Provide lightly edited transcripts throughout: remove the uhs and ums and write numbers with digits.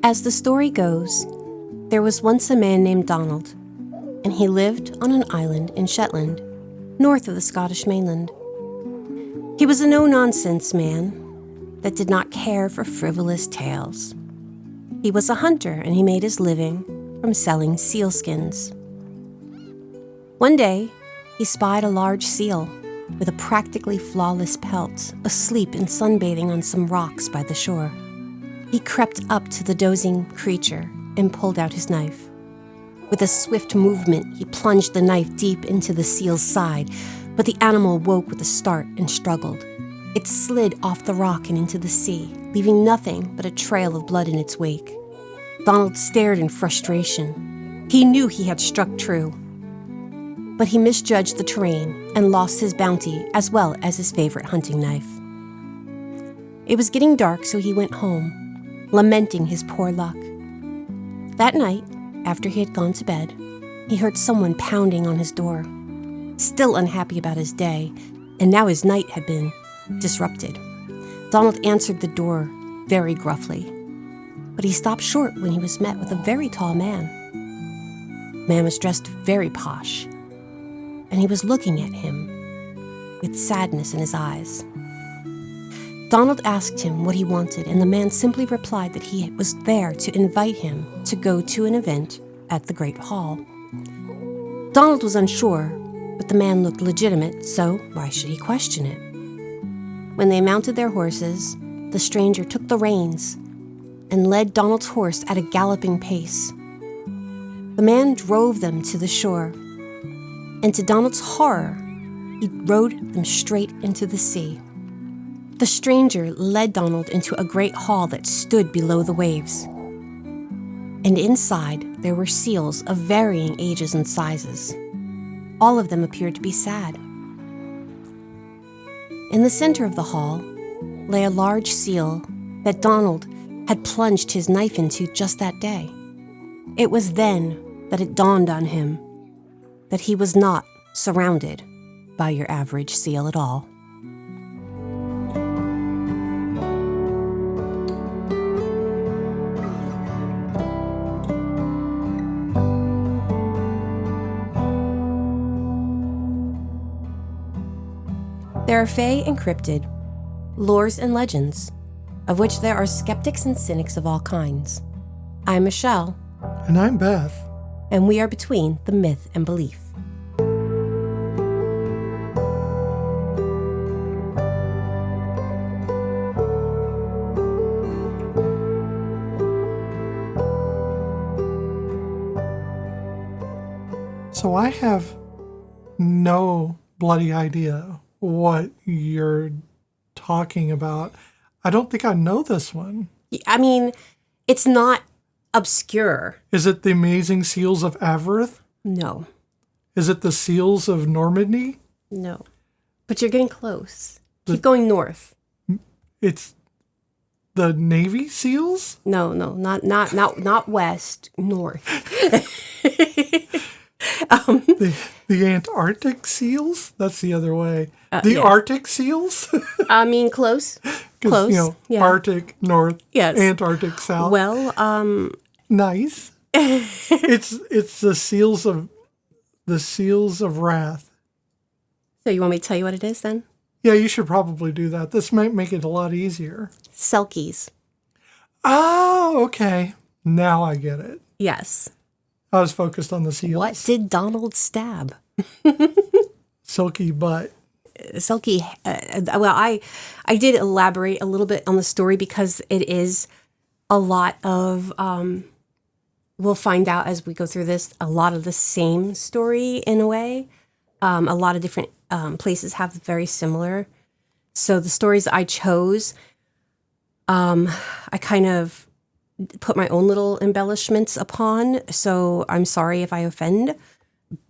As the story goes, there was once a man named Donald, and he lived on an island in Shetland, north of the Scottish mainland. He was a no-nonsense man that did not care for frivolous tales. He was a hunter, and he made his living from selling sealskins. One day, he spied a large seal with a practically flawless pelt, asleep and sunbathing on some rocks by the shore. He crept up to the dozing creature and pulled out his knife. With a swift movement, he plunged the knife deep into the seal's side, but the animal woke with a start and struggled. It slid off the rock and into the sea, leaving nothing but a trail of blood in its wake. Donald stared in frustration. He knew he had struck true, but he misjudged the terrain and lost his bounty as well as his favorite hunting knife. It was getting dark, so he went home, lamenting his poor luck. That night, after he had gone to bed, he heard someone pounding on his door. Still unhappy about his day, and now his night had been disrupted. Donald answered the door very gruffly, but he stopped short when he was met with a very tall man. The man was dressed very posh, and he was looking at him with sadness in his eyes. Donald asked him what he wanted, and the man simply replied that he was there to invite him to go to an event at the Great Hall. Donald was unsure, but the man looked legitimate, so why should he question it? When they mounted their horses, the stranger took the reins and led Donald's horse at a galloping pace. The man drove them to the shore, and to Donald's horror, he rode them straight into the sea. The stranger led Donald into a great hall that stood below the waves. And inside, there were seals of varying ages and sizes. All of them appeared to be sad. In the center of the hall lay a large seal that Donald had plunged his knife into just that day. It was then that it dawned on him that he was not surrounded by your average seal at all. There are fae and cryptid, lores and legends, of which there are skeptics and cynics of all kinds. I'm Michelle. And I'm Beth. And we are between the myth and belief. So I have no bloody idea what you're talking about. I don't think I know this one. I mean, it's not obscure. Is it the amazing seals of Averith? No. Is it the seals of Normandy? No. But you're getting close. Keep going north. It's the Navy SEALs? No, not west, north. The Antarctic SEALs? That's the other way. The Arctic SEALs? I mean, close. Close. You know, yeah. Arctic north, yes. Antarctic south. Well, nice. It's the seals of wrath. So you want me to tell you what it is then? Yeah, you should probably do that. This might make it a lot easier. Selkies. Oh, okay. Now I get it. Yes. I was focused on the seals. What did Donald stab? Silky butt. Selkie. I did elaborate a little bit on the story because it is a lot of, we'll find out as we go through this, a lot of the same story in a way. A lot of different places have very similar. So the stories I chose, I kind of put my own little embellishments upon. So I'm sorry if I offend.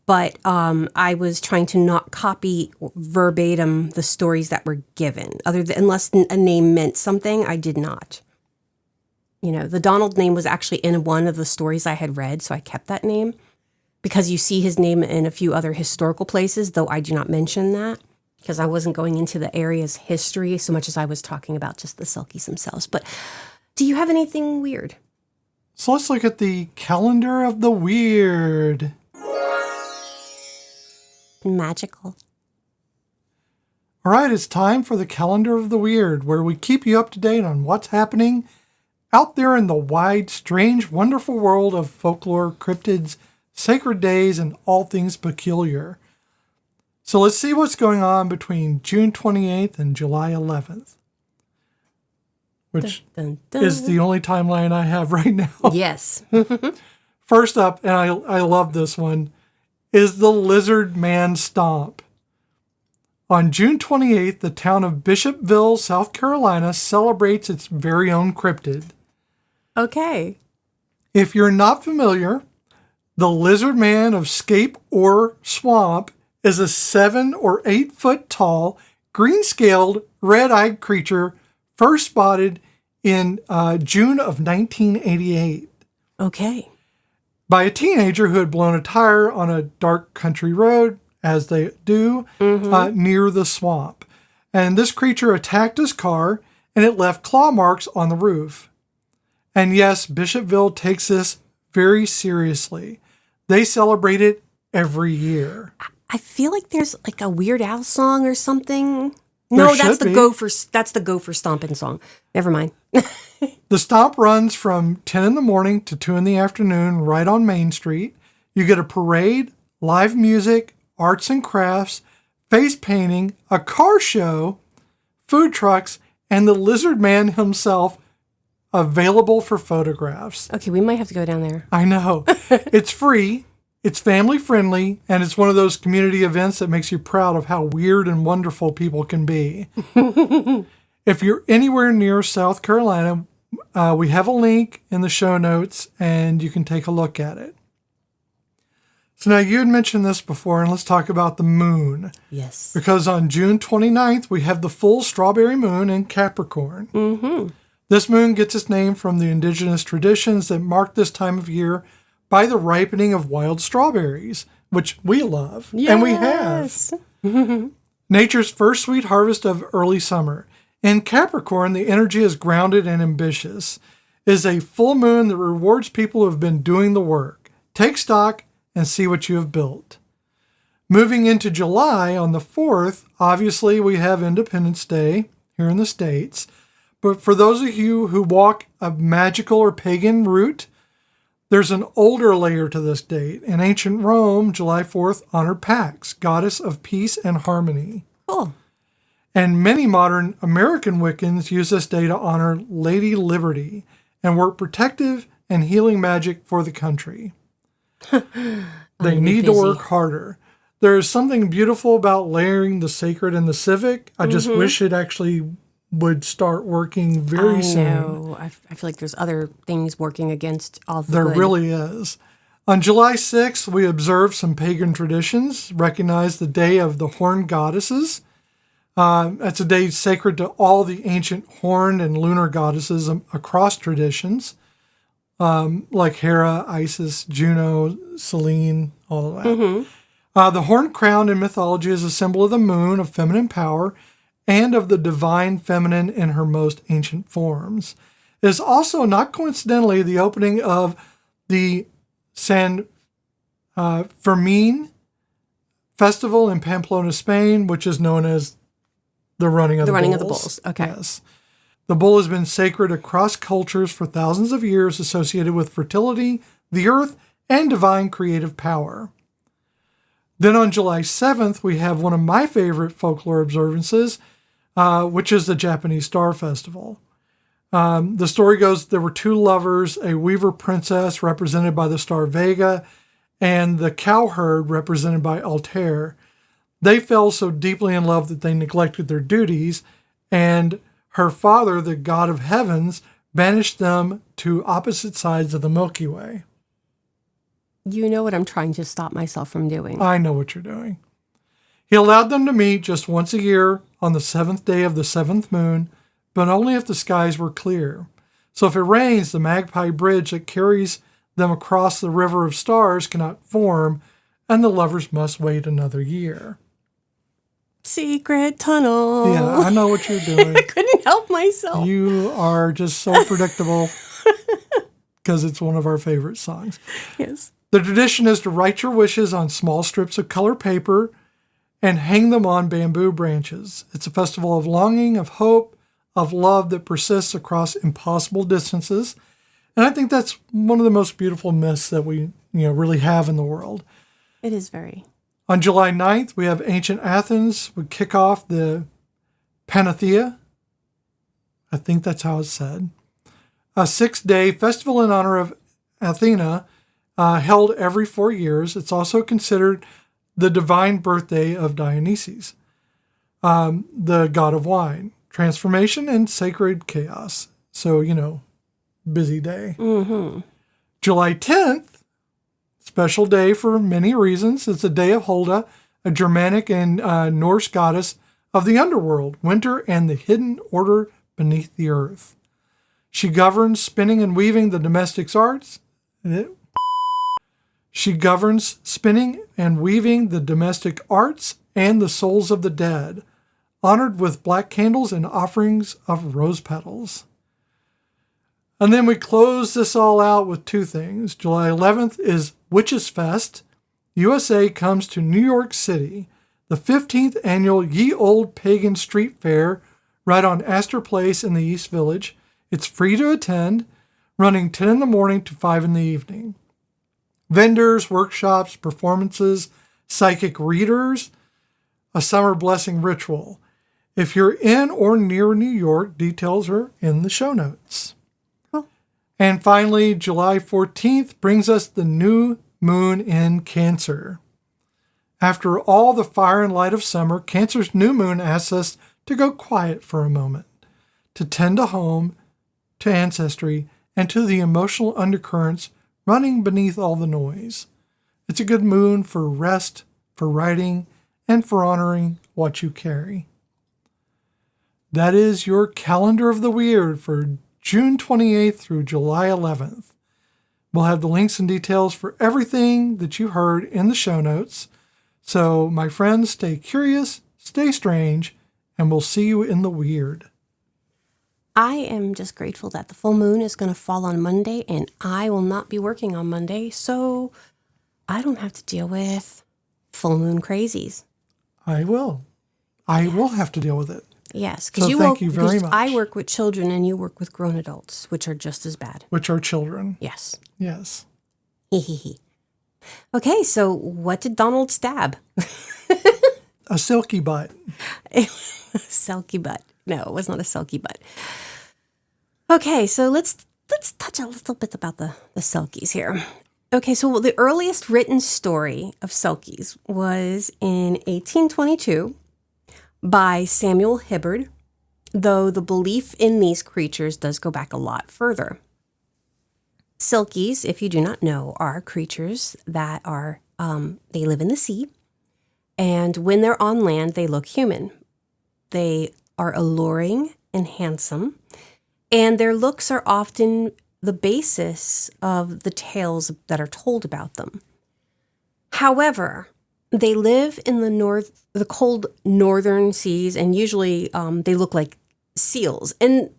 But I was trying to not copy verbatim the stories that were given. Unless a name meant something, I did not. You know, the Donald name was actually in one of the stories I had read, so I kept that name. Because you see his name in a few other historical places, though I do not mention that. Because I wasn't going into the area's history so much as I was talking about just the Selkies themselves. But do you have anything weird? So let's look at the calendar of the weird. Magical. All right, it's time for the calendar of the weird, where we keep you up to date on what's happening out there in the wide, strange, wonderful world of folklore, cryptids, sacred days, and all things peculiar. So let's see what's going on between June 28th and July 11th, which is the only timeline I have right now. Yes. First up, and I love this one, is the Lizard Man Stomp. On June 28th, the town of Bishopville, South Carolina, celebrates its very own cryptid. Okay. If you're not familiar, the Lizard Man of Scape or Swamp is a 7 or 8 foot tall, green-scaled, red-eyed creature first spotted in June of 1988. Okay. By a teenager who had blown a tire on a dark country road, as they do, near the swamp. And this creature attacked his car, and it left claw marks on the roof. And yes, Bishopville takes this very seriously. They celebrate it every year. I feel like there's like a Weird Al song or something. No, that's the Gopher Stomping song. Never mind. The stomp runs from 10 in the morning to 2 in the afternoon right on Main Street. You get a parade, live music, arts and crafts, face painting, a car show, food trucks, and the Lizard Man himself available for photographs. Okay, we might have to go down there. I know. It's free, it's family friendly, and it's one of those community events that makes you proud of how weird and wonderful people can be. If you're anywhere near South Carolina, we have a link in the show notes, and you can take a look at it. So now you had mentioned this before, and let's talk about the moon. Yes. Because on June 29th, we have the full strawberry moon in Capricorn. Mm-hmm. This moon gets its name from the indigenous traditions that mark this time of year by the ripening of wild strawberries, which we love, and we have. Nature's first sweet harvest of early summer. In Capricorn, the energy is grounded and ambitious. It is a full moon that rewards people who have been doing the work. Take stock and see what you have built. Moving into July, on the 4th, obviously we have Independence Day here in the States. But for those of you who walk a magical or pagan route, there's an older layer to this date. In ancient Rome, July 4th honored Pax, goddess of peace and harmony. Cool. And many modern American Wiccans use this day to honor Lady Liberty and work protective and healing magic for the country. They need to work harder. There is something beautiful about layering the sacred and the civic. I just wish it actually would start working very soon. I know. I feel like there's other things working against all the There good. really is. On July 6th, we observe some pagan traditions, recognize the Day of the Horned Goddesses. It's a day sacred to all the ancient horned and lunar goddesses across traditions, like Hera, Isis, Juno, Selene, all of that. The horned crown in mythology is a symbol of the moon, of feminine power, and of the divine feminine in her most ancient forms. It is also, not coincidentally, the opening of the San Fermin festival in Pamplona, Spain, which is known as the Running of the Bulls. Running of the Bulls, okay. Yes. The bull has been sacred across cultures for thousands of years, associated with fertility, the earth, and divine creative power. Then on July 7th, we have one of my favorite folklore observances, which is the Japanese Star Festival. The story goes there were two lovers, a weaver princess represented by the star Vega, and the cowherd represented by Altair. They fell so deeply in love that they neglected their duties, and her father, the god of heavens, banished them to opposite sides of the Milky Way. You know what I'm trying to stop myself from doing. I know what you're doing. He allowed them to meet just once a year on the 7th day of the 7th moon, but only if the skies were clear. So if it rains, the magpie bridge that carries them across the river of stars cannot form, and the lovers must wait another year. Secret tunnel. Yeah, I know what you're doing. I couldn't help myself. You are just so predictable. because it's one of our favorite songs. Yes. The tradition is to write your wishes on small strips of colored paper and hang them on bamboo branches. It's a festival of longing, of hope, of love that persists across impossible distances. And I think that's one of the most beautiful myths that we really have in the world. It is very. On July 9th, we have ancient Athens would kick off the Pantheia. I think that's how it's said. A 6-day festival in honor of Athena, held every 4 years. It's also considered the divine birthday of Dionysus, the god of wine, transformation, and sacred chaos. So, busy day. Mm-hmm. July 10th, special day for many reasons. It's a day of Holda, a Germanic and Norse goddess of the underworld, winter, and the hidden order beneath the earth. She governs spinning and weaving the domestic arts. She governs spinning and weaving the domestic arts and the souls of the dead, honored with black candles and offerings of rose petals. And then we close this all out with two things. July 11th is Witches Fest. USA comes to New York City, the 15th annual Ye Old Pagan Street Fair, right on Astor Place in the East Village. It's free to attend, running 10 in the morning to 5 in the evening. Vendors, workshops, performances, psychic readers, a summer blessing ritual. If you're in or near New York, details are in the show notes. Cool. And finally, July 14th brings us the new moon in Cancer. After all the fire and light of summer, Cancer's new moon asks us to go quiet for a moment, to tend to home, to ancestry, and to the emotional undercurrents running beneath all the noise. It's a good moon for rest, for writing, and for honoring what you carry. That is your calendar of the weird for June 28th through July 11th. We'll have the links and details for everything that you heard in the show notes. So, my friends, stay curious, stay strange, and we'll see you in the weird. I am just grateful that the full moon is going to fall on Monday, and I will not be working on Monday, so I don't have to deal with full moon crazies. I will. I will have to deal with it. Yes, because thank you very much. I work with children, and you work with grown adults, which are just as bad. Which are children. Yes. Yes. Okay, so what did Donald stab? A silky butt. Selkie butt. No, it was not a selkie butt. Okay, so let's touch a little bit about the Selkies here. Okay, so the earliest written story of Selkies was in 1822 by Samuel Hibbard, though the belief in these creatures does go back a lot further. Selkies, if you do not know, are creatures that are, they live in the sea, and when they're on land, they look human. They are alluring and handsome, and their looks are often the basis of the tales that are told about them. However, they live in the cold northern seas, and usually they look like seals. And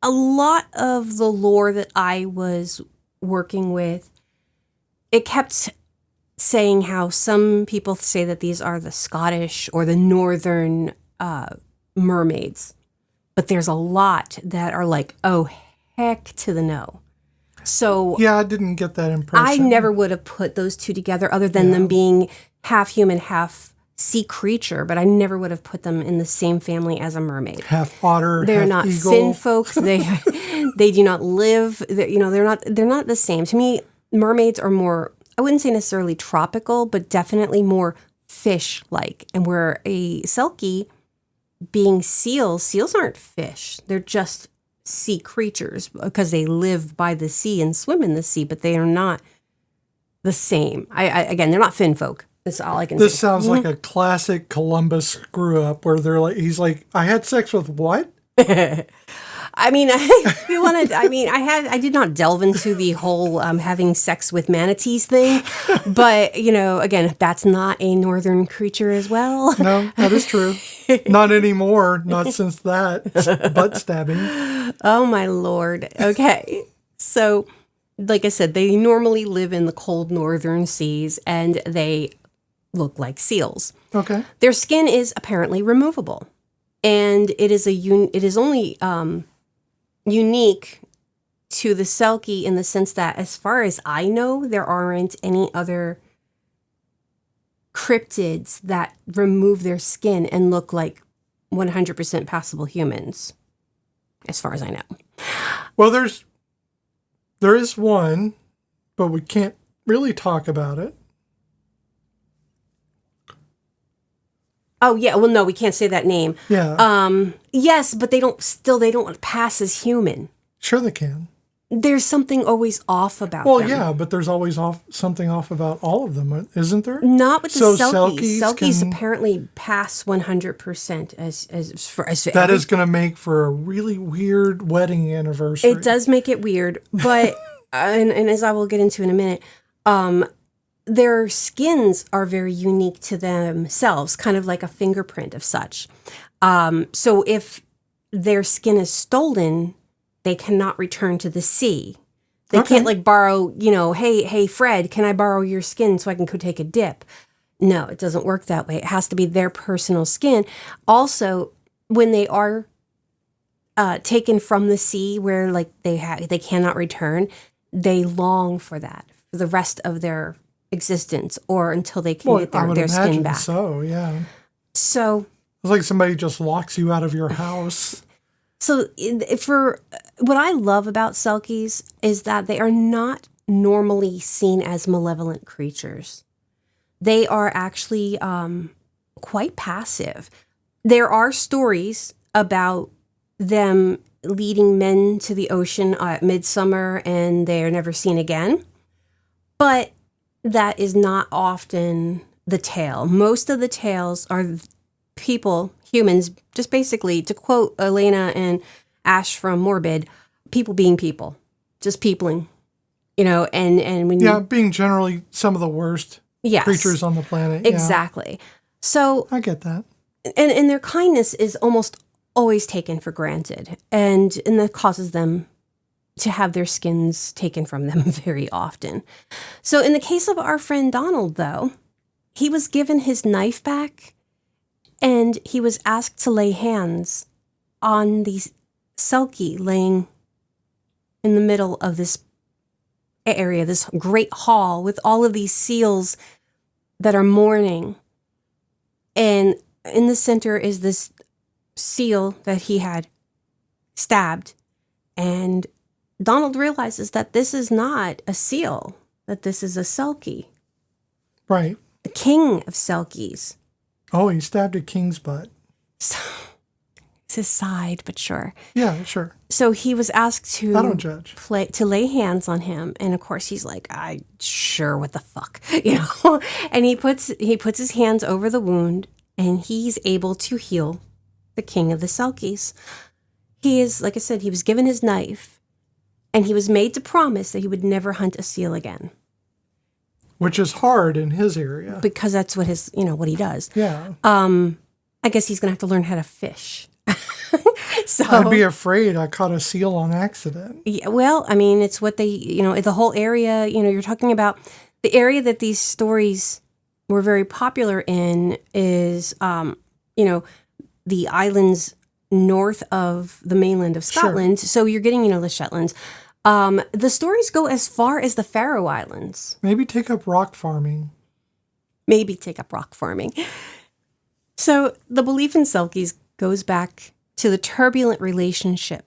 a lot of the lore that I was working with, it kept saying how some people say that these are the Scottish or the northern mermaids, but there's a lot that are like, oh, heck to the no. So yeah, I didn't get that impression. I never would have put those two together other than them being half human, half sea creature, but I never would have put them in the same family as a mermaid. Half otter, they're half not eagle. Fin folk. They do not live. They're not the same. To me, mermaids are more, I wouldn't say necessarily tropical, but definitely more fish-like. And where a selkie being seals aren't fish. They're just sea creatures because they live by the sea and swim in the sea, but they are not the same. Again, they're not fin folk. That's all I can say. This sounds like a classic Columbus screw up where he's like, I had sex with what? I mean, I did not delve into the whole having sex with manatees thing, but, again, that's not a northern creature as well. No, that is true. Not anymore. Not since that butt stabbing. Oh, my Lord. Okay. So like I said, they normally live in the cold northern seas, and they look like seals. Okay. Their skin is apparently removable, and it is only unique to the selkie in the sense that, as far as I know, there aren't any other cryptids that remove their skin and look like 100% passable humans, as far as I know. Well, there is one, but we can't really talk about it. Oh yeah, well no, we can't say that name. Yeah. Yes, but they don't pass as human. Sure they can. There's something always off about them. Well, yeah, but there's always something off about all of them, isn't there? Not with the Selkies. Selkies can, apparently pass 100% as that is going to make for a really weird wedding anniversary. It does make it weird, but and as I will get into in a minute, their skins are very unique to themselves, kind of like a fingerprint of such. So if their skin is stolen, they cannot return to the sea. They can't like borrow, hey, Fred, can I borrow your skin so I can go take a dip? No, it doesn't work that way. It has to be their personal skin. Also, when they are taken from the sea where like they cannot return, they long for that for the rest of their existence or until they can get their skin back. So, yeah. So it's like somebody just locks you out of your house. So for what I love about Selkies is that they are not normally seen as malevolent creatures. They are actually quite passive. There are stories about them leading men to the ocean at midsummer and they're never seen again. But that is not often the tale. Most of the tales are people, humans, just basically, to quote Elena and Ash from Morbid, people being people, just peopling, and when being generally some of the worst creatures on the planet. Exactly. Yeah. So I get that. And their kindness is almost always taken for granted, and that causes them to have their skins taken from them very often. So in the case of our friend Donald, though, he was given his knife back, and he was asked to lay hands on the selkie laying in the middle of this area, this great hall with all of these seals that are mourning. And in the center is this seal that he had stabbed. And Donald realizes that this is not a seal, that this is a selkie. Right. The king of selkies. Oh, he stabbed a king's butt. So, it's his side, but sure. Yeah, sure. So he was asked to I don't judge. to lay hands on him, and of course he's like, what the fuck, And he puts his hands over the wound, and he's able to heal the king of the Selkies. He is, like I said, he was given his knife, and he was made to promise that he would never hunt a seal again. Which is hard in his area. Because that's what what he does. Yeah. I guess he's going to have to learn how to fish. So I'd be afraid I caught a seal on accident. Yeah, well, I mean, it's what they, the whole area, you're talking about the area that these stories were very popular in is, the islands north of the mainland of Scotland. Sure. So you're getting, the Shetlands. The stories go as far as the Faroe Islands. Maybe take up rock farming. So the belief in Selkies goes back to the turbulent relationship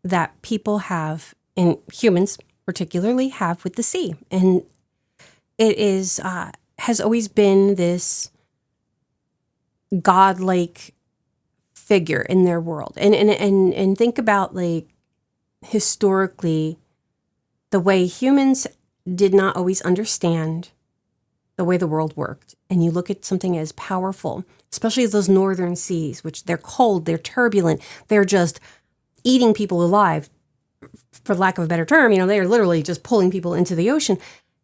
that people have, and humans particularly have, with the sea. And it is has always been this godlike figure in their world. And think about, like, historically, the way humans did not always understand the way the world worked. And you look at something as powerful, especially those northern seas, which they're cold, they're turbulent, they're just eating people alive, for lack of a better term. They're literally just pulling people into the ocean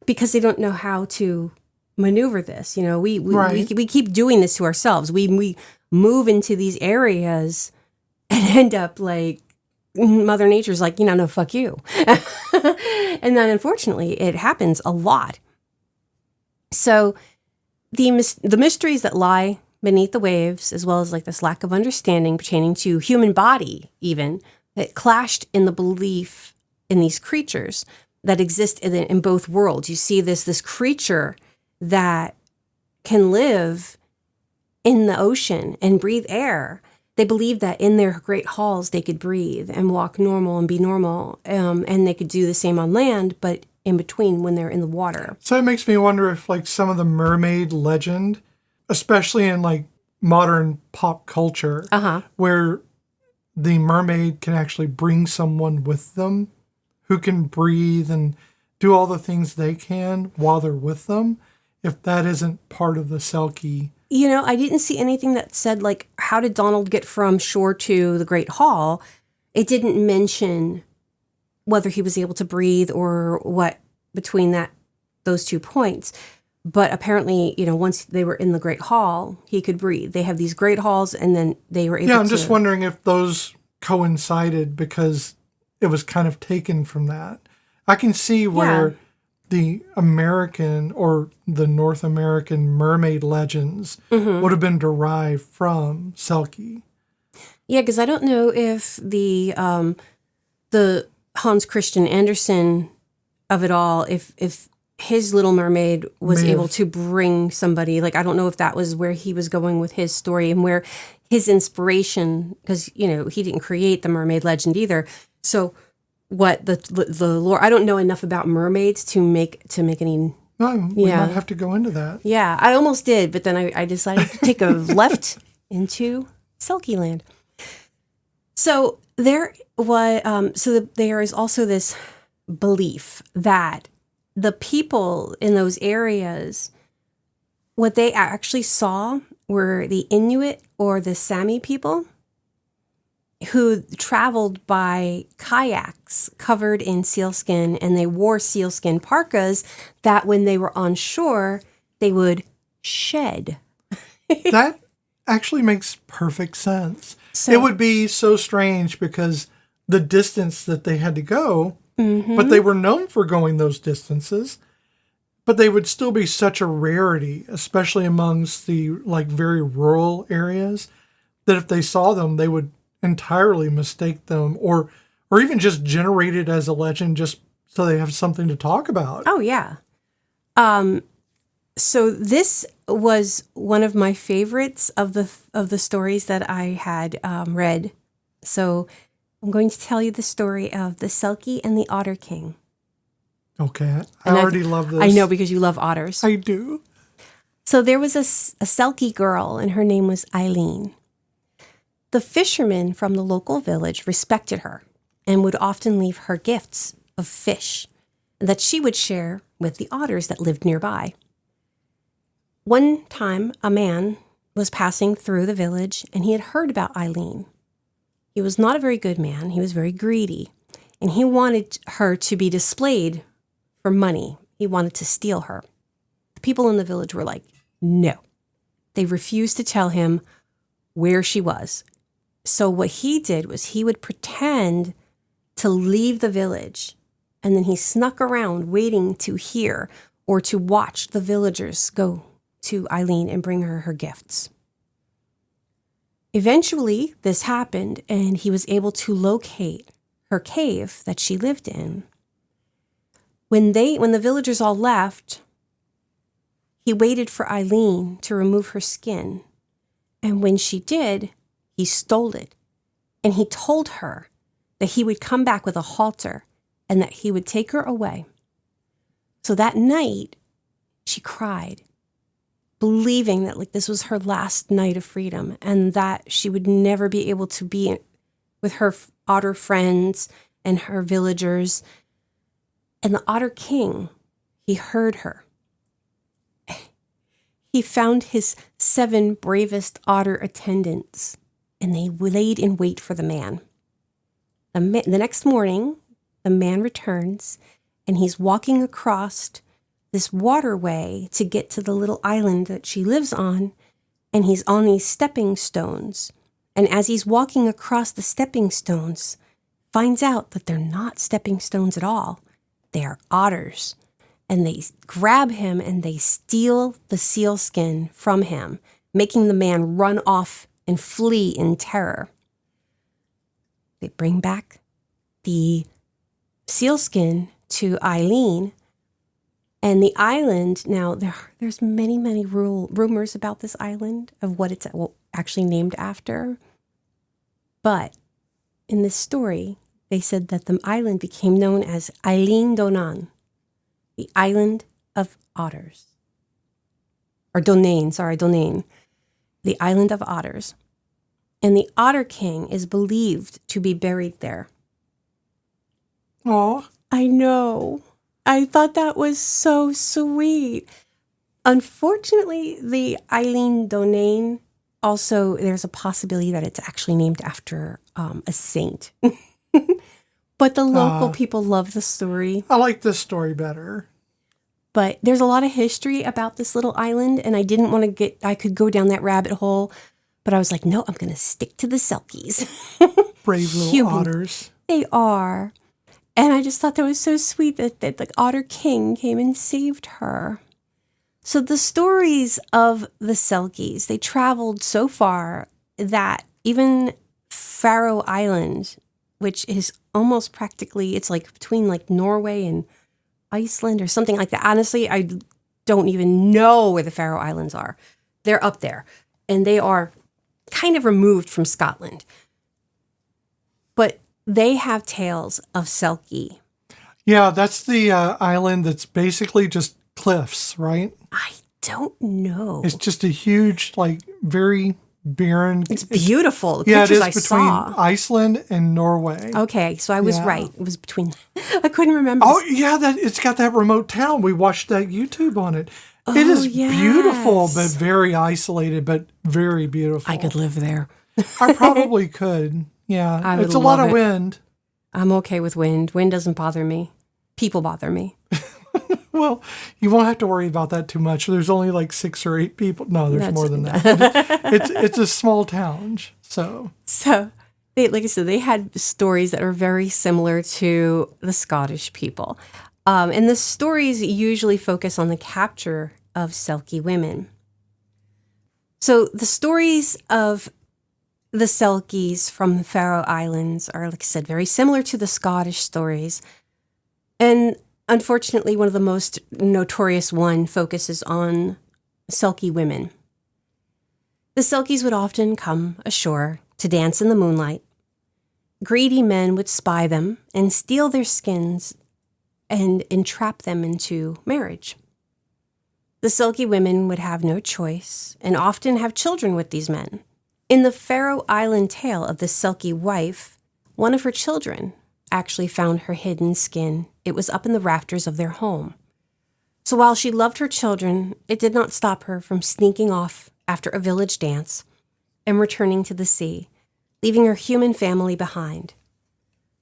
because they don't know how to maneuver this. We keep doing this to ourselves. We move into these areas and end up like Mother Nature's like, no, fuck you. And then, unfortunately, it happens a lot. So the mysteries that lie beneath the waves, as well as like this lack of understanding pertaining to human body, even, that clashed in the belief in these creatures that exist in both worlds. You see this creature that can live in the ocean and breathe air. They believed that in their great halls they could breathe and walk normal and be normal, and they could do the same on land, but in between when they're in the water. So it makes me wonder if like some of the mermaid legend, especially in like modern pop culture, where the mermaid can actually bring someone with them who can breathe and do all the things they can while they're with them, if that isn't part of the Selkie. You know, I didn't see anything that said, like, how did Donald get from shore to the Great Hall? It didn't mention whether he was able to breathe or what between those 2 points. But apparently, you know, once they were in the Great Hall, he could breathe. They have these great halls, and then they were able to... Yeah, I'm just wondering if those coincided because it was kind of taken from that. I can see where the American or the North American mermaid legends would have been derived from Selkie. Yeah, because I don't know if the Hans Christian Andersen of it all, if his Little Mermaid was able to bring somebody, like, I don't know if that was where he was going with his story and where his inspiration, because, you know, he didn't create the mermaid legend either. So what the lore, I don't know enough about mermaids to make any... No, we might have to go into that. Yeah, I almost did, but then I decided to take a left into Selkie land. So there is also this belief that the people in those areas, what they actually saw were the Inuit or the Sami people who traveled by kayaks covered in sealskin, and they wore sealskin parkas that when they were on shore, they would shed. That actually makes perfect sense. So, it would be so strange because the distance that they had to go, but they were known for going those distances, but they would still be such a rarity, especially amongst the like very rural areas, that if they saw them, they would entirely mistake them or even just generate it as a legend just so they have something to talk about. Oh, yeah. So this was one of my favorites of the stories that I had read. So I'm going to tell you the story of the Selkie and the Otter King. Okay. I already love this. I know, because you love otters. I do. So there was a Selkie girl, and her name was Eileen. The fishermen from the local village respected her and would often leave her gifts of fish that she would share with the otters that lived nearby. One time, a man was passing through the village, and he had heard about Eileen. He was not a very good man. He was very greedy, and he wanted her to be displayed for money. He wanted to steal her. The people in the village were like, no. They refused to tell him where she was. So what he did was he would pretend to leave the village, and then he snuck around waiting to hear or to watch the villagers go to Eileen and bring her gifts. Eventually, this happened, and he was able to locate her cave that she lived in. When the villagers all left, he waited for Eileen to remove her skin, and when she did, he stole it, and he told her that he would come back with a halter and that he would take her away. So that night, she cried, believing that like this was her last night of freedom and that she would never be able to be with her otter friends and her villagers. And the Otter King, he heard her. He found his 7 bravest otter attendants, and they laid in wait for the man. The next morning, the man returns, and he's walking across this waterway to get to the little island that she lives on, and he's on these stepping stones. And as he's walking across the stepping stones, finds out that they're not stepping stones at all. They are otters. And they grab him and they steal the sealskin from him, making the man run off and flee in terror. They bring back the sealskin to Eileen. And the island, now there's many, many rumors about this island of what it's actually named after. But in this story, they said that the island became known as Eileen Donan, the island of otters. Or Donain, the island of otters. And the Otter King is believed to be buried there. Oh, I know. I thought that was so sweet. Unfortunately, the Eileen Donain, also, there's a possibility that it's actually named after a saint. But the local people love the story. I like this story better. But there's a lot of history about this little island, and I didn't want to I could go down that rabbit hole, but I was like, no, I'm going to stick to the Selkies. Brave little otters. They are. And I just thought that was so sweet that the Otter King came and saved her. So the stories of the Selkies, they traveled so far that even Faroe Islands, which is almost practically, it's like between like Norway and Iceland or something like that. Honestly, I don't even know where the Faroe Islands are. They're up there. And they are kind of removed from Scotland. But they have tales of Selkie. Yeah, that's the island that's basically just cliffs, right? I don't know. It's just a huge, like, very barren. It's beautiful. The yeah, it pictures is I between saw. Iceland and Norway. Okay, so I was right. It was between. I couldn't remember. Oh, yeah, it's got that remote town. We watched that YouTube on it. It is beautiful, but very isolated, but very beautiful. I could live there. I probably could. Yeah, it's a lot of wind. I'm okay with wind. Wind doesn't bother me. People bother me. Well, you won't have to worry about that too much. There's only like 6 or 8 people. No, there's more than that. It's a small town, so like I said, they had stories that are very similar to the Scottish people, and the stories usually focus on the capture of Selkie women. So the stories of the Selkies from the Faroe Islands are, like I said, very similar to the Scottish stories, and unfortunately, one of the most notorious one focuses on Selkie women. The Selkies would often come ashore to dance in the moonlight. Greedy men would spy them and steal their skins and entrap them into marriage. The Selkie women would have no choice and often have children with these men. In the Faroe Island tale of the Selkie wife, one of her children actually found her hidden skin. It was up in the rafters of their home. So while she loved her children, it did not stop her from sneaking off after a village dance and returning to the sea, leaving her human family behind.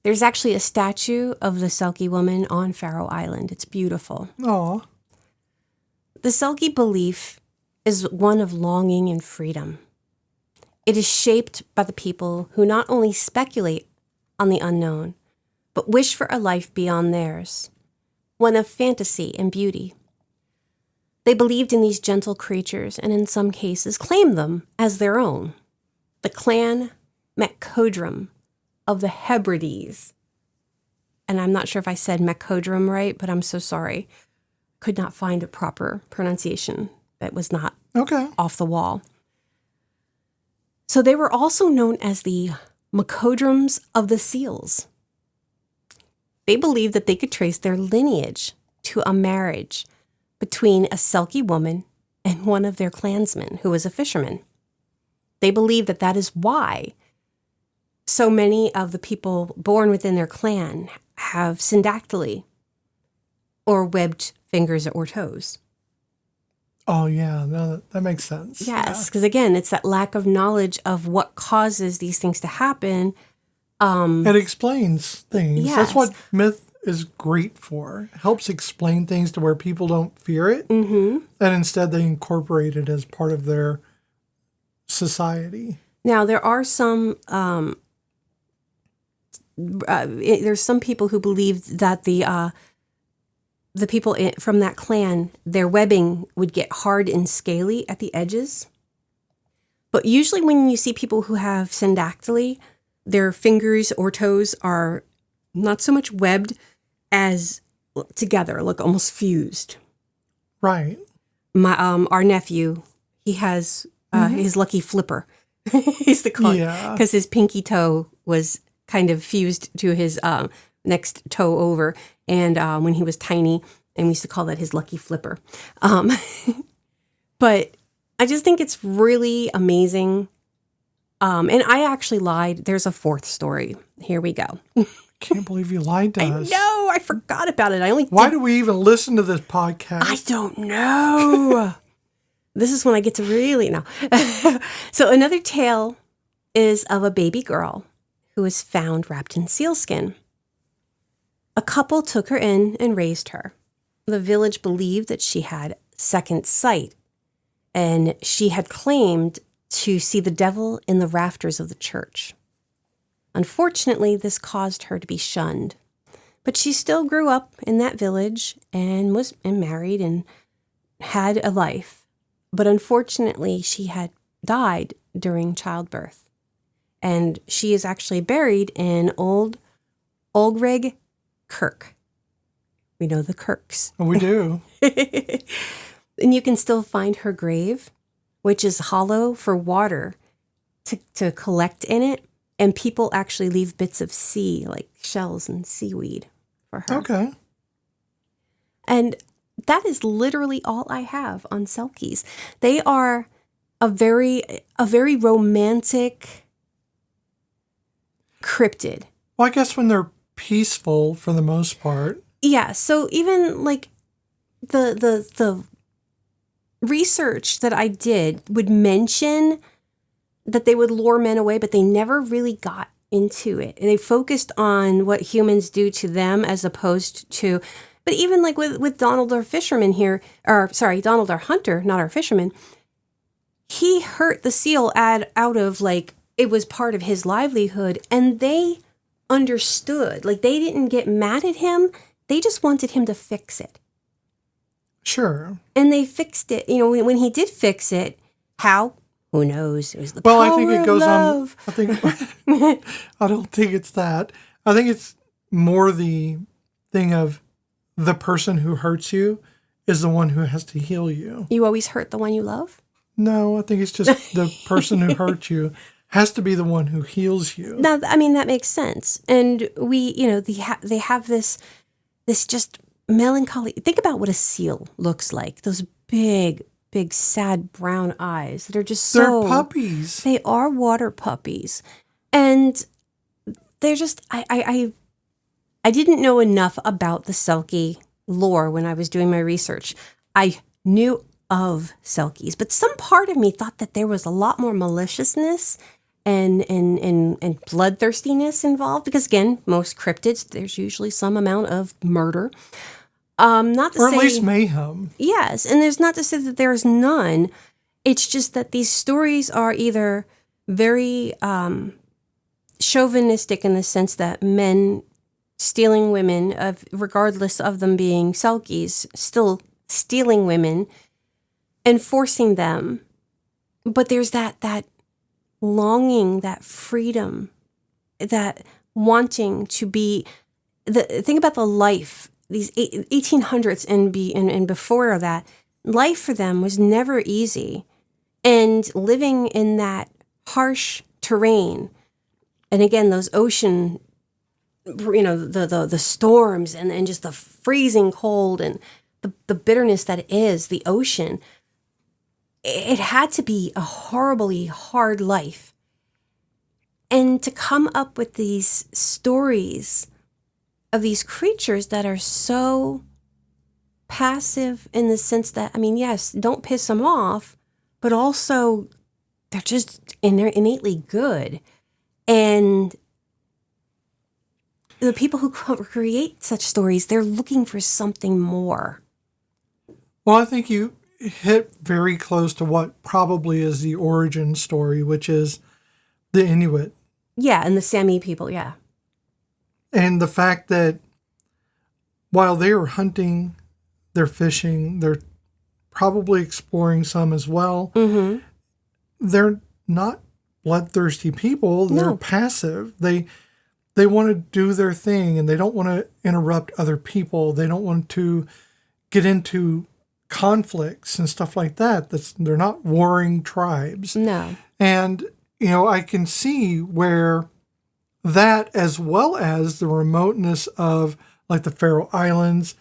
There's actually a statue of the Selkie woman on Faroe Island. It's beautiful. Aw. The Selkie belief is one of longing and freedom. It is shaped by the people who not only speculate on the unknown, but wish for a life beyond theirs, one of fantasy and beauty. They believed in these gentle creatures and in some cases claimed them as their own. The clan Macodrum of the Hebrides. And I'm not sure if I said Macodrum right, but I'm so sorry. Could not find a proper pronunciation that was not off the wall. So they were also known as the Macodrums of the Seals. They believed that they could trace their lineage to a marriage between a Selkie woman and one of their clansmen who was a fisherman. They believed that that is why so many of the people born within their clan have syndactyly or webbed fingers or toes. Oh, yeah, no, that makes sense. Yes, because again, it's that lack of knowledge of what causes these things to happen. It explains things. Yes. That's what myth is great for. It helps explain things to where people don't fear it. Mm-hmm. And instead they incorporate it as part of their society. Now, there are some... there's some people who believe that the the people from that clan, their webbing would get hard and scaly at the edges. But usually when you see people who have syndactyly, their fingers or toes are not so much webbed as together, like almost fused. Right. Our nephew, he has his lucky flipper. He's the call because his pinky toe was kind of fused to his next toe over, and when he was tiny, and we used to call that his lucky flipper. But I just think it's really amazing. And I actually lied. There's a fourth story. Here we go. Can't believe you lied to us. No, I forgot about it. Why do we even listen to this podcast? I don't know. This is when I get to really know. So another tale is of a baby girl who was found wrapped in sealskin. A couple took her in and raised her. The village believed that she had second sight, and she had claimed to see the devil in the rafters of the church. Unfortunately, this caused her to be shunned, but she still grew up in that village and was married and had a life. But unfortunately, she had died during childbirth, and she is actually buried in Old Olgrig Kirk. We know the Kirks. Oh, we do. And you can still find her grave, which is hollow for water to collect in it. And people actually leave bits of sea, like shells and seaweed, for her. Okay. And that is literally all I have on Selkies. They are a very romantic cryptid. Well, I guess when they're peaceful for the most part. Yeah, so even like the research that I did would mention that they would lure men away, but they never really got into it. They focused on what humans do to them as opposed to, but even like with Donald our fisherman here, Donald our hunter, not our fisherman, he hurt the seal out of like, it was part of his livelihood, and they understood. Like, they didn't get mad at him. They just wanted him to fix it. Sure. And they fixed it. You know, when he did fix it, how? Who knows? It was the power I think it goes love. on. I don't think it's that. I think it's more the thing of the person who hurts you is the one who has to heal you. You always hurt the one you love? No, I think it's just the person who hurt you has to be the one who heals you. Now, I mean, that makes sense. And they have this just melancholy. Think about what a seal looks like. Those big, sad brown eyes that are just so... They're puppies. They are water puppies. And they're just... I didn't know enough about the Selkie lore when I was doing my research. I knew of Selkies, but some part of me thought that there was a lot more maliciousness and bloodthirstiness involved, because again, most cryptids, there's usually some amount of murder. Not to or say, at least mayhem. Yes, and there's not to say that there's none. It's just that these stories are either very chauvinistic in the sense that men stealing women, regardless of them being Selkies, still stealing women and forcing them. But there's that longing, that freedom, that wanting to be... Think about the life, these 1800s and before that, life for them was never easy. And living in that harsh terrain, and again, those ocean, the storms and just the freezing cold and the bitterness that is the ocean, it had to be a horribly hard life. And to come up with these stories of these creatures that are so passive in the sense that, I mean, yes, don't piss them off, but also they're innately good. And the people who create such stories, they're looking for something more. Well, I think you hit very close to what probably is the origin story, which is the Inuit. Yeah, and the Sami people, yeah. And the fact that while they were hunting they're fishing, they're probably exploring some as well. Mm-hmm. They're not bloodthirsty people. They're No. passive. They want to do their thing, and they don't want to interrupt other people. They don't want to get into conflicts and stuff like that. They're not warring tribes. No. And, I can see where that, as well as the remoteness of like the Faroe Islands,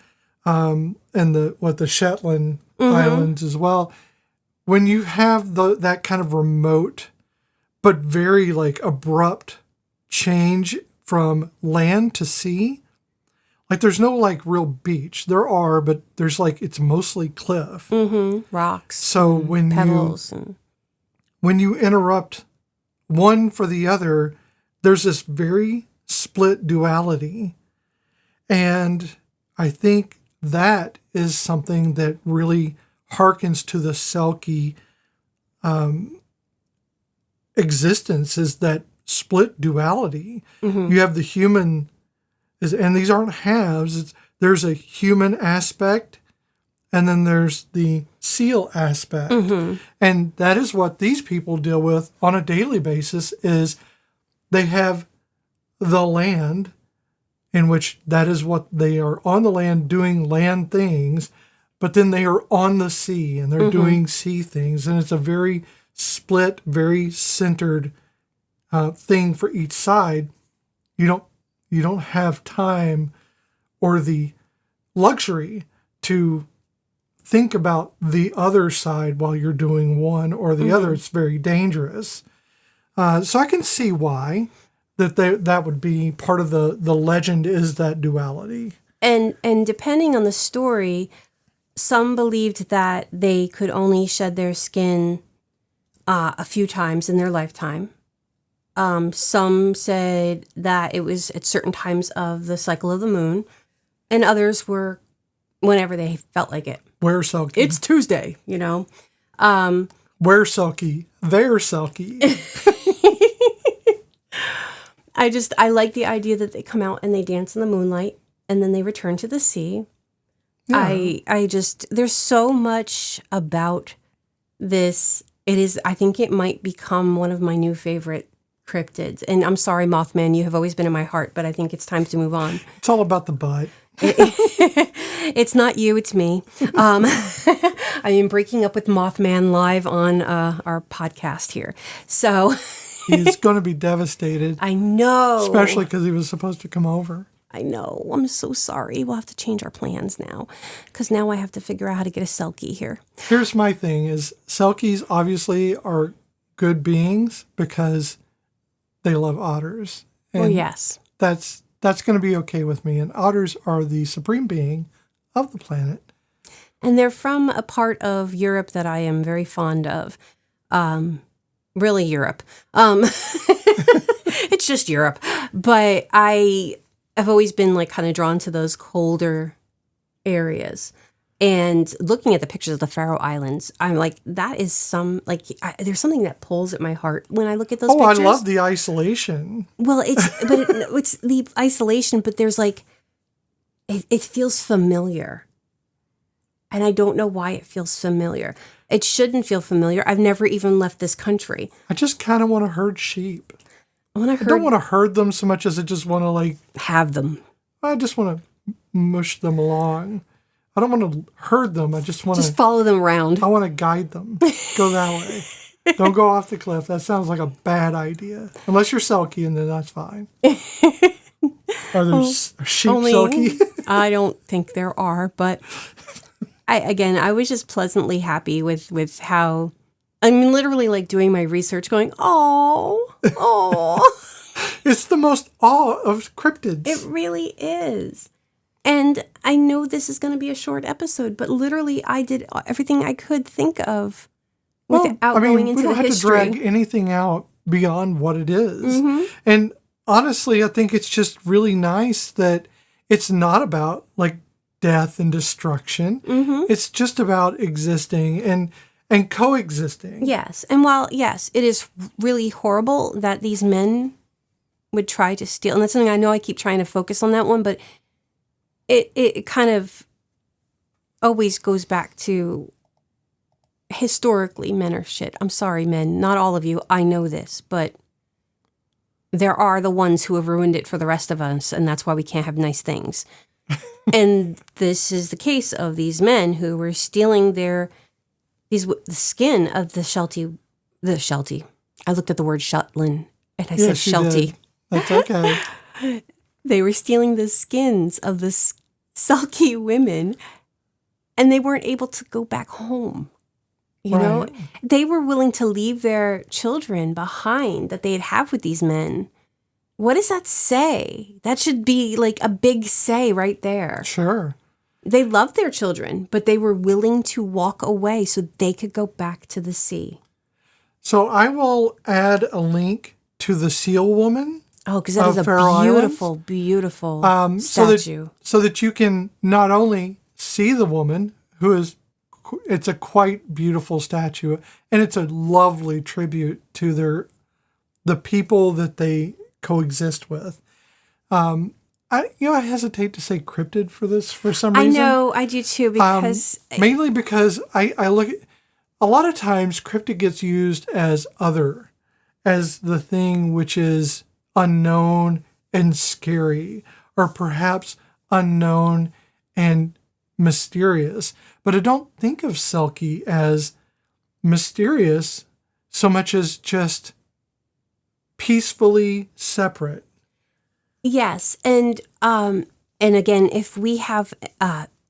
and the Shetland Islands as well, when you have that kind of remote but very like abrupt change from land to sea, like there's no like real beach. There are, but there's like, it's mostly cliff. Mm-hmm. Rocks. So when pebbles. when you interrupt one for the other, there's this very split duality. And I think that is something that really harkens to the Selkie existence, is that split duality. Mm-hmm. You have the human, and these aren't halves. There's a human aspect, and then there's the seal aspect. Mm-hmm. And that is what these people deal with on a daily basis, is they have the land, in which that is what they are on the land doing land things, but then they are on the sea and they're doing sea things. And it's a very split, very centered thing for each side. You don't have time or the luxury to think about the other side while you're doing one or the other. It's very dangerous. So I can see why that would be part of the legend, is that duality. And depending on the story, some believed that they could only shed their skin a few times in their lifetime. Some said that it was at certain times of the cycle of the moon, and others were whenever they felt like it. Where's Selkie? It's Tuesday, Where's Selkie? There's Selkie. I like the idea that they come out and they dance in the moonlight and then they return to the sea. Yeah. There's so much about this. I think it might become one of my new favorite cryptids. And I'm sorry, Mothman, you have always been in my heart, but I think it's time to move on. It's all about the butt. It's not you, it's me. I am breaking up with Mothman live on our podcast here. So he's going to be devastated. I know. Especially because he was supposed to come over. I know. I'm so sorry. We'll have to change our plans now, because now I have to figure out how to get a Selkie here. Here's my thing, is Selkies obviously are good beings because they love otters. And yes. That's going to be okay with me. And otters are the supreme being of the planet. And they're from a part of Europe that I am very fond of. Really Europe. It's just Europe. But I've always been like kind of drawn to those colder areas. And looking at the pictures of the Faroe Islands, I'm like, that is there's something that pulls at my heart when I look at those pictures. I love the isolation. Well, it's the isolation, but there's like, it feels familiar. And I don't know why it feels familiar. It shouldn't feel familiar. I've never even left this country. I just kind of want to herd sheep. I don't want to herd them so much as I just want to have them. I just want to mush them along. I don't want to herd them. I just want to follow them around. I want to guide them. Go that way. Don't go off the cliff. That sounds like a bad idea. Unless you're Selkie, and then that's fine. Are there sheep Selkie? I don't think there are, but I was just pleasantly happy with how, I'm literally like doing my research going, oh. It's the most awe of cryptids. It really is. And I know this is going to be a short episode, but literally I did everything I could think of without going into the history. We don't have to drag anything out beyond what it is. Mm-hmm. And honestly, I think it's just really nice that it's not about like death and destruction. Mm-hmm. It's just about existing and coexisting. Yes. And while, yes, it is really horrible that these men would try to steal, and that's something I know I keep trying to focus on that one, but it kind of, always goes back to historically men are shit. I'm sorry, men. Not all of you. I know this, but there are the ones who have ruined it for the rest of us, and that's why we can't have nice things. And this is the case of these men who were stealing the skin of the Sheltie. I looked at the word Shetland, and I said Sheltie. That's okay. They were stealing the skins of the Selkie women, and they weren't able to go back home. You know, they were willing to leave their children behind that they'd have with these men. What does that say? That should be like a big say right there. Sure. They loved their children, but they were willing to walk away so they could go back to the sea. So I will add a link to the seal woman. Oh, because that is a Faroe beautiful, Islands. beautiful statue. statue. So that you can not only see the woman, it's a quite beautiful statue, and it's a lovely tribute to the people that they coexist with. I hesitate to say cryptid for this for some reason. I know, I do too, because mainly because I look at a lot of times cryptid gets used as the thing which is unknown and scary, or perhaps unknown and mysterious. But I don't think of Selkie as mysterious so much as just peacefully separate. Yes, and again, if we have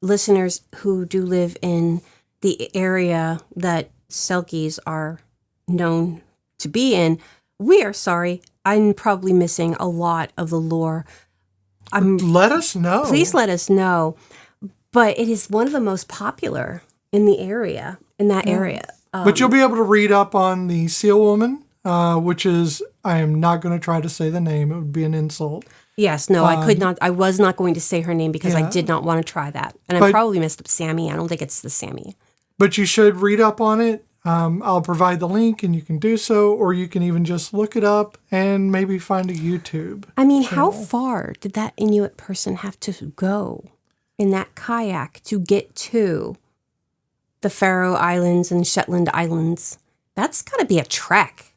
listeners who do live in the area that Selkies are known to be in, we are sorry. I'm probably missing a lot of the lore. Let us know. Please let us know. But it is one of the most popular in that area. But you'll be able to read up on the seal woman, which is, I am not going to try to say the name. It would be an insult. Yes, no, I could not. I was not going to say her name because I did not want to try that. And I probably messed up Sami. I don't think it's the Sami. But you should read up on it. I'll provide the link and you can do so, or you can even just look it up and maybe find a YouTube channel. How far did that Inuit person have to go in that kayak to get to the Faroe Islands and Shetland Islands? That's got to be a trek.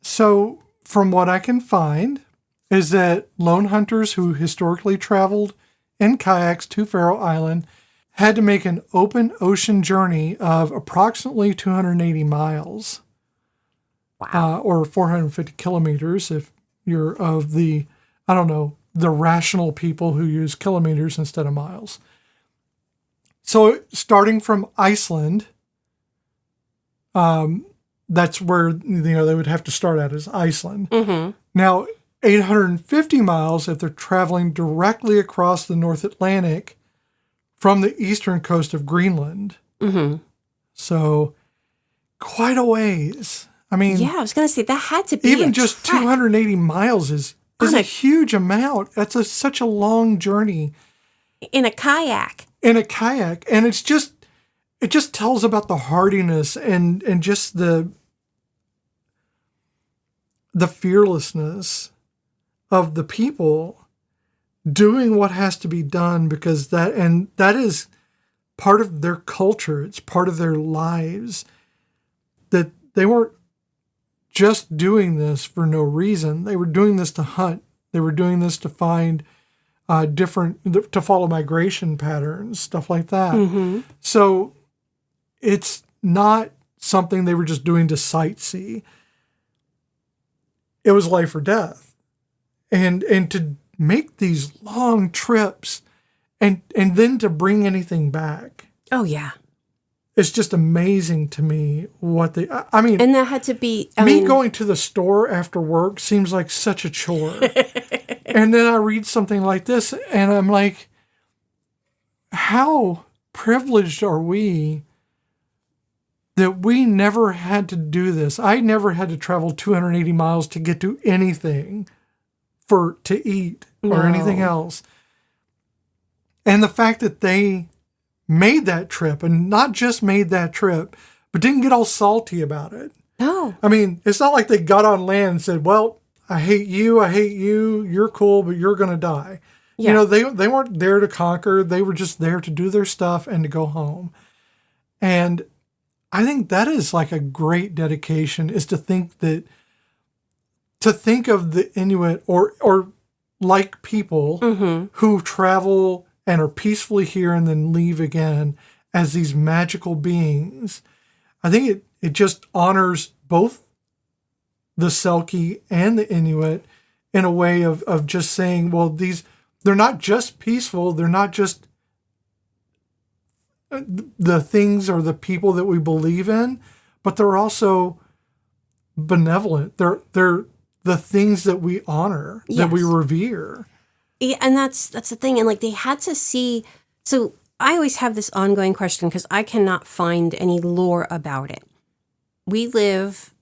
So, from what I can find, is that lone hunters who historically traveled in kayaks to Faroe Island had to make an open ocean journey of approximately 280 miles. Wow. Or 450 kilometers if you're of the rational people who use kilometers instead of miles. So starting from Iceland, that's where they would have to start at, is Iceland. Mm-hmm. Now, 850 miles if they're traveling directly across the North Atlantic from the eastern coast of Greenland. Mm-hmm. So quite a ways. I mean, yeah, I was going to say that had to be even just trek. 280 miles is a huge amount. That's such a long journey in a kayak. And it just tells about the hardiness and just the fearlessness of the people doing what has to be done, because that is part of their culture. It's part of their lives, that they weren't just doing this for no reason. They were doing this to hunt. They were doing this to find to follow migration patterns, stuff like that. Mm-hmm. So it's not something they were just doing to sightsee. It was life or death. And to make these long trips and then to bring anything back. Oh, yeah. It's just amazing to me what and that had to be, going to the store after work seems like such a chore. And then I read something like this and I'm like, how privileged are we that we never had to do this? I never had to travel 280 miles to get to anything to eat or anything else. And the fact that they made that trip, and not just made that trip, but didn't get all salty about it. No. I mean, it's not like they got on land and said, well, I hate you, you're cool, but you're going to die. You know, they weren't there to conquer. They were just there to do their stuff and to go home. And I think that is like a great dedication, is to think of the Inuit or like people who travel and are peacefully here and then leave again as these magical beings. I think it just honors both the Selkie and the Inuit in a way of just saying, well, they're not just peaceful, they're not just the things or the people that we believe in, but they're also benevolent. They're the things that we honor, that we revere. Yeah, and that's the thing. And like they had to see. So I always have this ongoing question because I cannot find any lore about it. We live,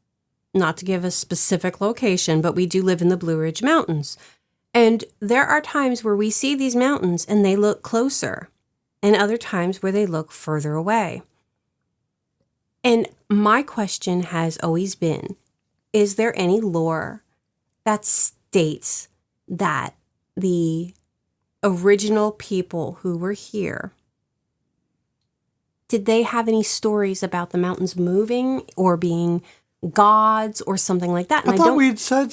not to give a specific location, but we do live in the Blue Ridge Mountains. And there are times where we see these mountains and they look closer, and other times where they look further away. And my question has always been, is there any lore that states that the original people who were here, did they have any stories about the mountains moving or being gods or something like that? And I thought we had seen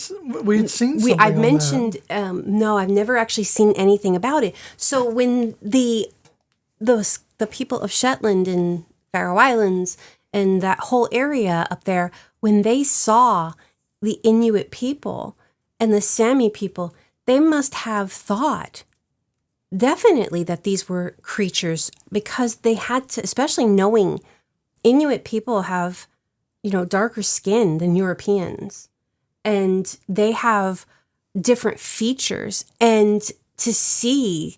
something. I've mentioned, no, I've never actually seen anything about it. So when the people of Shetland and Faroe Islands and that whole area up there, when they saw the Inuit people and the Sami people, they must have thought definitely that these were creatures, because they had to, especially knowing Inuit people have, darker skin than Europeans, and they have different features. And to see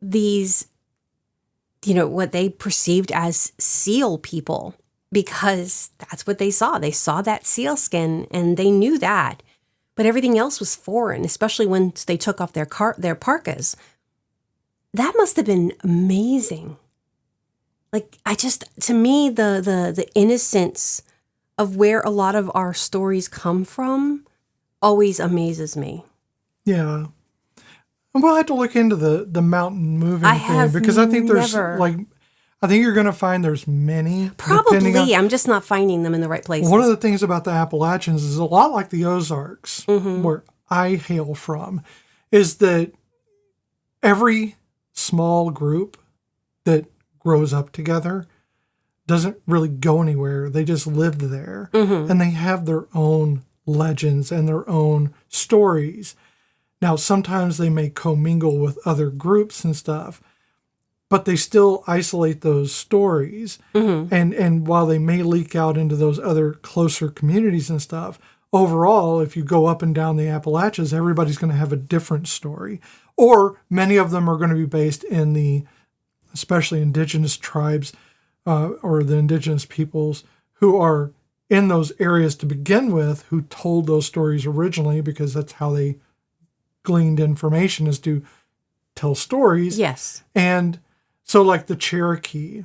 these, what they perceived as seal people, because that's what they saw. They saw that sealskin and they knew that. But everything else was foreign, especially once they took off their parkas. That must have been amazing. Like, to me, the innocence of where a lot of our stories come from always amazes me. Yeah. We'll have to look into the mountain moving thing, because I think there's I think you're going to find there's many. Probably. I'm just not finding them in the right places. One of the things about the Appalachians is a lot like the Ozarks, where I hail from, is that every small group that grows up together doesn't really go anywhere. They just lived there. And they have their own legends and their own stories. Now, sometimes they may commingle with other groups and stuff, but they still isolate those stories. And while they may leak out into those other closer communities and stuff, overall, if you go up and down the Appalachians, everybody's going to have a different story. Or many of them are going to be based in the, especially indigenous tribes or the indigenous peoples who are in those areas to begin with, who told those stories originally, because that's how they gleaned information, is to tell stories. Yes. And so like the Cherokee,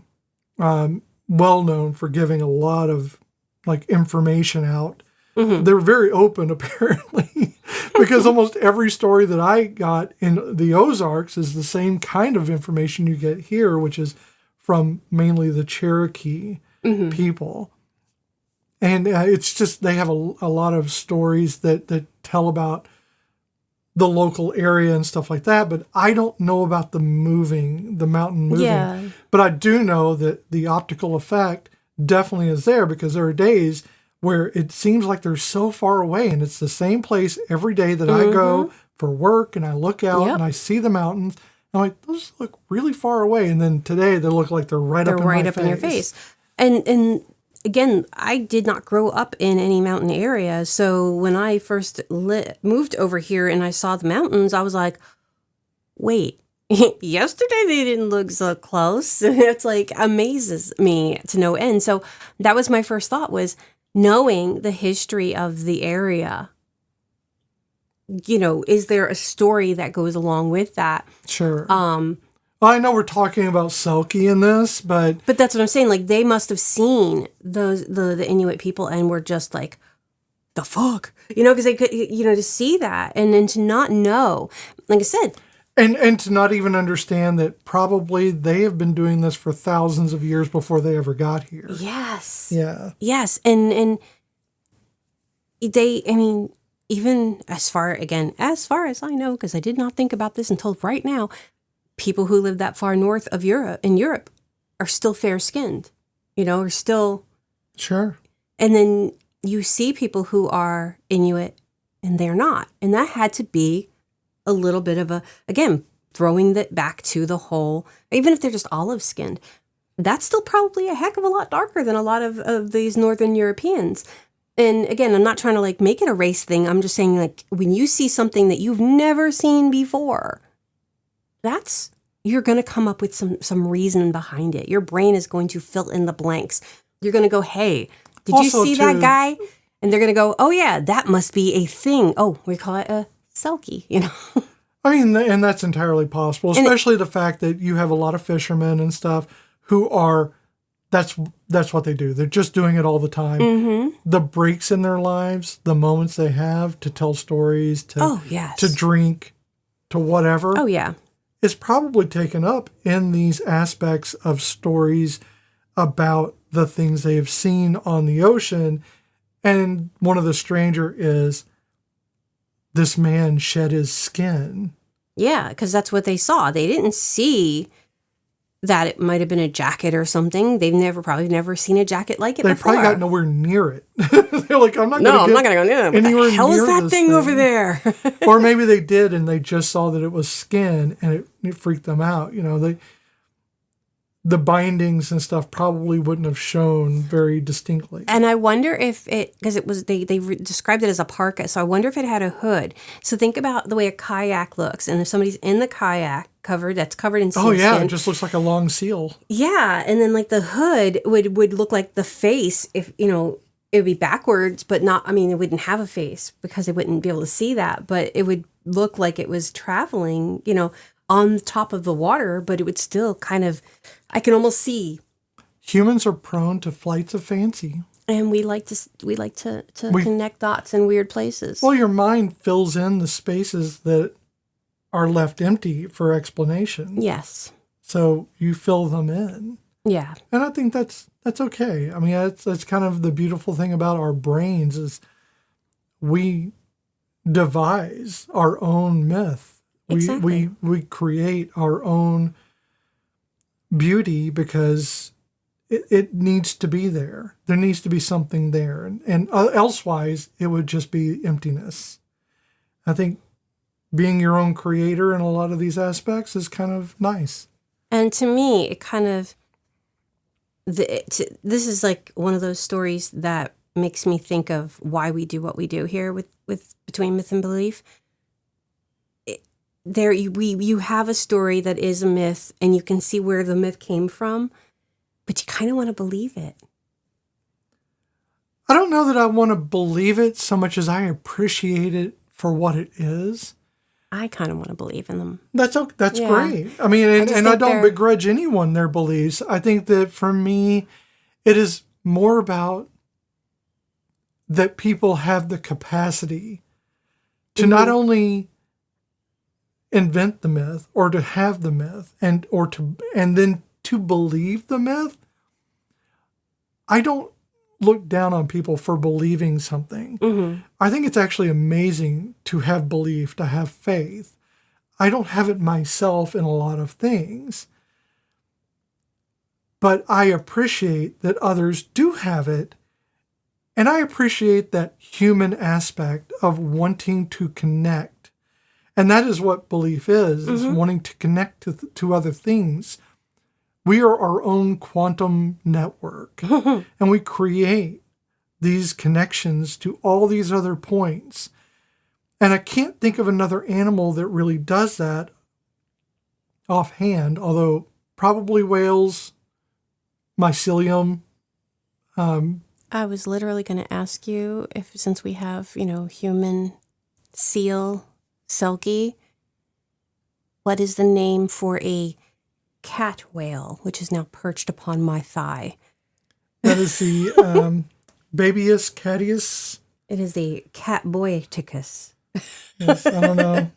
well known for giving a lot of like information out. They're very open, apparently, because almost every story that I got in the Ozarks is the same kind of information you get here, which is from mainly the Cherokee people. And it's just, they have a lot of stories that tell about the local area and stuff like that, but I don't know about the mountain moving. Yeah. But I do know that the optical effect definitely is there, because there are days where it seems like they're so far away, and it's the same place every day that I go for work, and I look out and I see the mountains. I'm like, those look really far away. And then today they look like they're right up in your face. And again, I did not grow up in any mountain area. So when I first moved over here and I saw the mountains, I was like, wait, yesterday they didn't look so close. It's like amazes me to no end. So that was my first thought, was knowing the history of the area. Is there a story that goes along with that? Sure. Well, I know we're talking about Selkie in this, but that's what I'm saying. Like, they must have seen the Inuit people and were just like, the fuck, because they could, to see that and then to not know. Like I said, And to not even understand that probably they have been doing this for thousands of years before they ever got here. Yes. Yeah. Yes. And they, I mean, even as far as I know, because I did not think about this until right now, people who live that far north of Europe are still fair-skinned, are still. Sure. And then you see people who are Inuit and they're not. And that had to be a little bit of again, throwing that back to the whole, even if they're just olive-skinned, that's still probably a heck of a lot darker than a lot of these Northern Europeans. And again, I'm not trying to make it a race thing. I'm just saying when you see something that you've never seen before, you're going to come up with some reason behind it. Your brain is going to fill in the blanks. You're going to go, hey, did you see that guy? And they're going to go, oh yeah, that must be a thing. Oh, we call it a selkie, I mean, and that's entirely possible, especially the fact that you have a lot of fishermen and stuff who are, that's what they do. They're just doing it all the time. Mm-hmm. The breaks in their lives, the moments they have to tell stories, to drink, to whatever. Oh, yeah. Is probably taken up in these aspects of stories about the things they have seen on the ocean. And one of the stranger is this man shed his skin. Yeah, because that's what they saw. They didn't see that it might have been a jacket or something. They've probably never seen a jacket like it before. They probably got nowhere near it. They're like, I'm not going to go near it. What the hell is that thing over there? Or maybe they did and they just saw that it was skin and it freaked them out. The bindings and stuff probably wouldn't have shown very distinctly. And I wonder if because it was, they described it as a parka, so I wonder if it had a hood. So think about the way a kayak looks, and if somebody's in the kayak that's covered in sealskin. Oh yeah, it just looks like a long seal. Yeah, and then the hood would look like the face if, it would be backwards, but not, it wouldn't have a face because they wouldn't be able to see that, but it would look like it was traveling, on top of the water, but it would still kind of, I can almost see. Humans are prone to flights of fancy. And we like to connect dots in weird places. Well, your mind fills in the spaces that are left empty for explanation. Yes. So you fill them in. Yeah. And I think that's okay. That's kind of the beautiful thing about our brains is we devise our own myth. Exactly. We create our own beauty because it needs to be there. There needs to be something there. And elsewise, it would just be emptiness. I think being your own creator in a lot of these aspects is kind of nice. And to me, it kind of, this is one of those stories that makes me think of why we do what we do here with Between Myth and Belief. You have a story that is a myth and you can see where the myth came from, but you kind of want to believe it. I don't know that I want to believe it so much as I appreciate it for what it is. I kind of want to believe in them. That's great. I don't begrudge anyone their beliefs. I think that for me, it is more about that people have the capacity to not only invent the myth or to have the myth and then to believe the myth. I don't look down on people for believing something. Mm-hmm. I think it's actually amazing to have belief, to have faith. I don't have it myself in a lot of things, but I appreciate that others do have it. And I appreciate that human aspect of wanting to connect. And that is what belief is wanting to connect to other things. We are our own quantum network, and we create these connections to all these other points. And I can't think of another animal that really does that offhand, although probably whales, mycelium. I was literally going to ask you if, since we have, human seal, selkie, what is the name for a cat whale, which is now perched upon my thigh? That is the Babius catius. It is the cat boeticus. Yes, I don't know.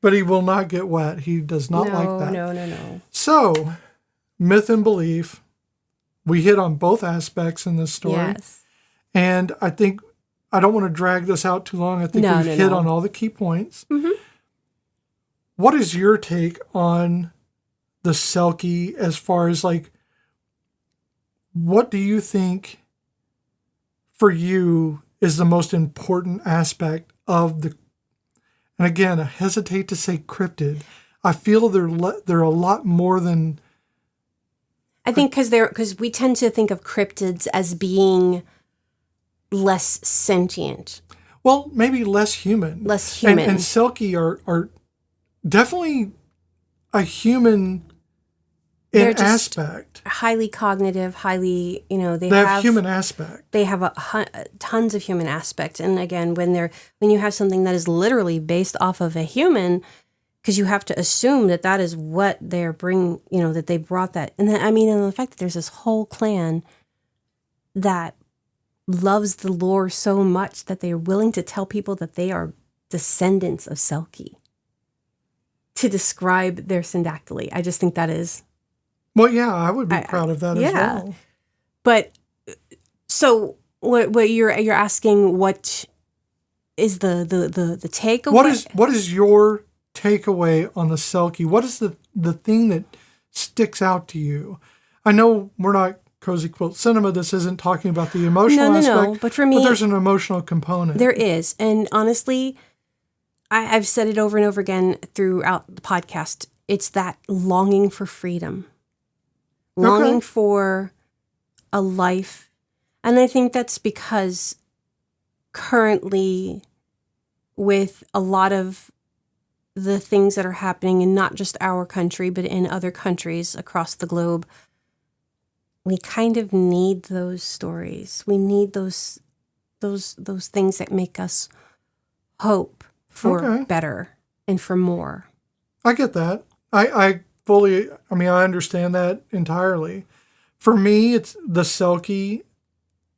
But he will not get wet. He does not like that. No. So, myth and belief. We hit on both aspects in this story. Yes. And I think, I don't want to drag this out too long. I think we've hit on all the key points. Mm-hmm. What is your take on the selkie as far as like, what do you think for you is the most important aspect of the, and again, I hesitate to say cryptid. I feel they're a lot more than. I think because we tend to think of cryptids as being less sentient. Well, maybe less human. Less human. And selkie are definitely a human in aspect. Highly cognitive, highly, they have human aspect. They have tons of human aspect. And again, when you have something that is literally based off of a human, because you have to assume that is what they're bringing, that they brought that. And then, and the fact that there's this whole clan that loves the lore so much that they're willing to tell people that they are descendants of Selkie to describe their syndactyly. I just think that is. Well, yeah, I would be proud of that as well. But so what you're asking, what is the takeaway? What is your takeaway on the selkie? What is the thing that sticks out to you? I know we're not Cozy Quilt Cinema. This isn't talking about the emotional aspect. No. But for me, there's an emotional component. There is, and honestly, I've said it over and over again throughout the podcast. It's that longing for freedom. Longing for a life. And I think that's because currently with a lot of the things that are happening in not just our country, but in other countries across the globe, we kind of need those stories. We need those things that make us hope for better and for more. I get that. I fully, I understand that entirely. For me, it's the selkie,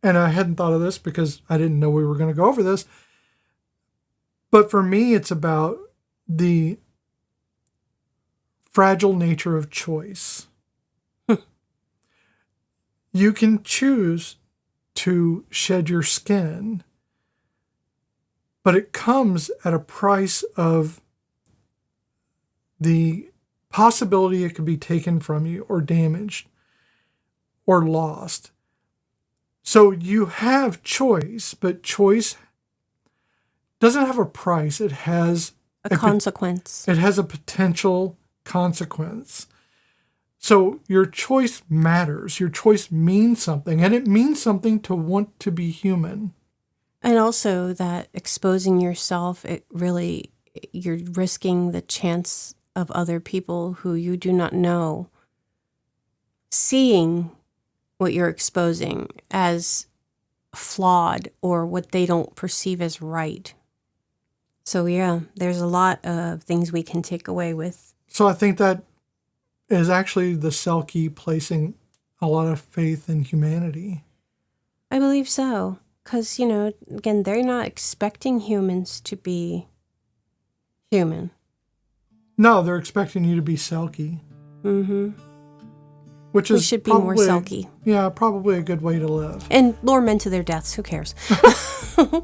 and I hadn't thought of this because I didn't know we were going to go over this. But for me, it's about the fragile nature of choice. You can choose to shed your skin, but it comes at a price of the possibility it could be taken from you or damaged or lost. So you have choice, but choice doesn't have a price. It has a consequence. It has a potential consequence. So your choice matters. Your choice means something, and it means something to want to be human. And also that exposing yourself, you're risking the chance of other people who you do not know seeing what you're exposing as flawed or what they don't perceive as right. So yeah, there's a lot of things we can take away with. So I think that is actually the selkie placing a lot of faith in humanity. I believe so. Because, again, they're not expecting humans to be human. No, they're expecting you to be selkie. Mm-hmm. Which is we should be more selkie. Yeah, probably a good way to live. And lure men to their deaths. Who cares? Okay.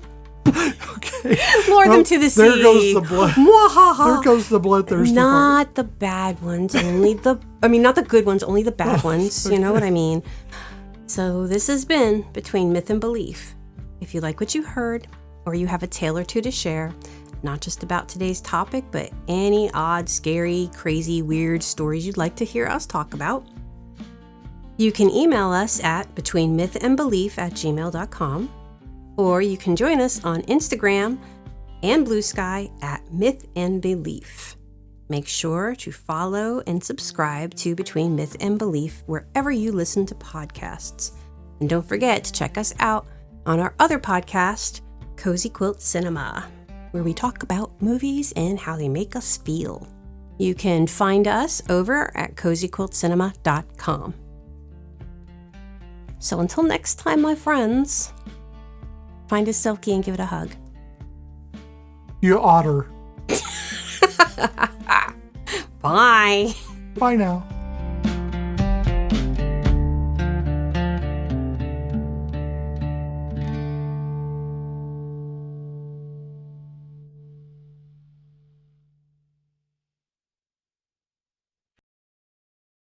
Lure them to the sea. There goes the blood. There goes the bloodthirsty Not part. the bad ones, only not the good ones, only the bad ones. Okay. You know what I mean? So this has been Between Myth and Belief. If you like what you heard, or you have a tale or two to share, not just about today's topic, but any odd, scary, crazy, weird stories you'd like to hear us talk about, you can email us at betweenmythandbelief@gmail.com, or you can join us on Instagram and Blue Sky at Myth and Belief. Make sure to follow and subscribe to Between Myth and Belief wherever you listen to podcasts. And don't forget to check us out on our other podcast, Cozy Quilt Cinema, where we talk about movies and how they make us feel. You can find us over at cozyquiltcinema.com. So until next time, my friends, find a selkie and give it a hug. You otter. Bye. Bye now.